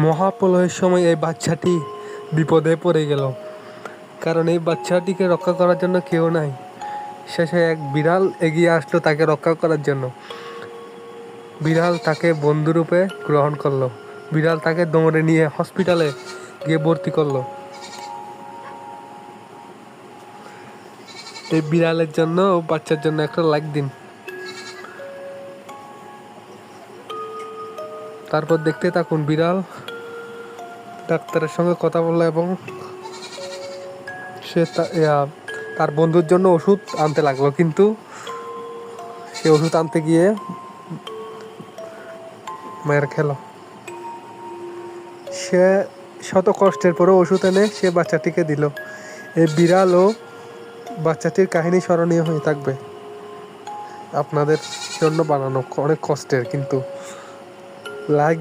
মহাপ্রলয়ের সময় এই বাচ্চাটি বিপদে পড়ে গেল, কারণ এই বাচ্চাটিকে রক্ষা করার জন্য কেউ নাই। শেষে এক বিড়াল এগিয়ে আসলো তাকে রক্ষা করার জন্য। বিড়াল তাকে বন্ধুরূপে গ্রহণ করলো। বিড়াল তাকে দৌড়ে নিয়ে হসপিটালে গিয়ে ভর্তি করলো। এই বিড়ালের জন্য ও বাচ্চার জন্য একটা লাইক দিন। তারপর দেখতে থাকুন বিড়াল ডাক্তারের সঙ্গে কথা বললো এবং সে তার বন্ধুর জন্য ওষুধ আনতে লাগলো, কিন্তু সে ওষুধ আনতে গিয়ে মায়ের খেলো। সে শত কষ্টের পরে ওষুধ এনে সে বাচ্চাটিকে দিল। এই বিড়াল ও বাচ্চাটির কাহিনী স্মরণীয় হয়ে থাকবে। আপনাদের জন্য বানানো, অনেক কষ্টের, কিন্তু লাইক